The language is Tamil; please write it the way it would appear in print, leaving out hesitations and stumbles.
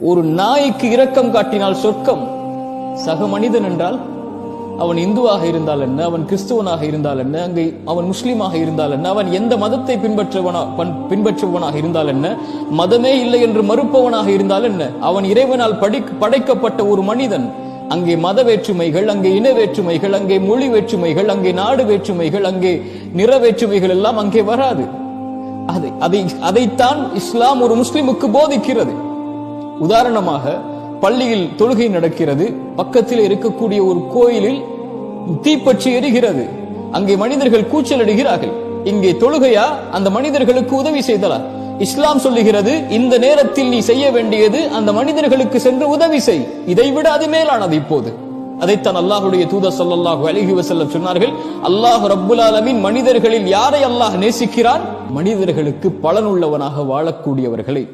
ஒரு நாய்க்கு இரக்கம் காட்டினால் சொர்க்கம். சக மனிதன் என்றால் அவன் இந்துவாக இருந்தால் என்ன, அவன் கிறிஸ்துவனாக இருந்தால் என்ன, அங்கே அவன் முஸ்லீமாக இருந்தால் என்ன, அவன் எந்த மதத்தை பின்பற்றுபவனாக இருந்தால் என்ன, மதமே இல்லை என்று மறுப்பவனாக இருந்தால் என்ன, அவன் இறைவனால் படைக்கப்பட்ட ஒரு மனிதன். அங்கே மத வேற்றுமைகள், அங்கே இன வேற்றுமைகள், அங்கே மொழி வேற்றுமைகள், அங்கே நாடு வேற்றுமைகள், அங்கே நிற வேற்றுமைகள் எல்லாம் அங்கே வராது. அதைத்தான் இஸ்லாம் ஒரு முஸ்லிமுக்கு போதிக்கிறது. உதாரணமாக, பள்ளியில் தொழுகை நடக்கிறது, பக்கத்தில் இருக்கக்கூடிய ஒரு கோயிலில் தீப்பற்றி எரிகிறது, அங்கே மனிதர்கள் கூச்சல் அடிக்கிறார்கள். இங்கே தொழுகையா, அந்த மனிதர்களுக்கு உதவி செய்தலா? இஸ்லாம் சொல்லுகிறது, இந்த நேரத்தில் நீ செய்ய வேண்டியது அந்த மனிதர்களுக்கு சென்று உதவி செய். இதைவிட அது மேலானது. இப்போது அதைத்தான் அல்லாஹ்வுடைய தூதர் ஸல்லல்லாஹு அலைஹி வஸல்லம் சொன்னார்கள். அல்லாஹ் ரப்புல் ஆலமீன் மனிதர்களில் யாரை அல்லாஹ் நேசிக்கிறான்? மனிதர்களுக்கு பலனுள்ளவனாக வாழக்கூடியவர்களை.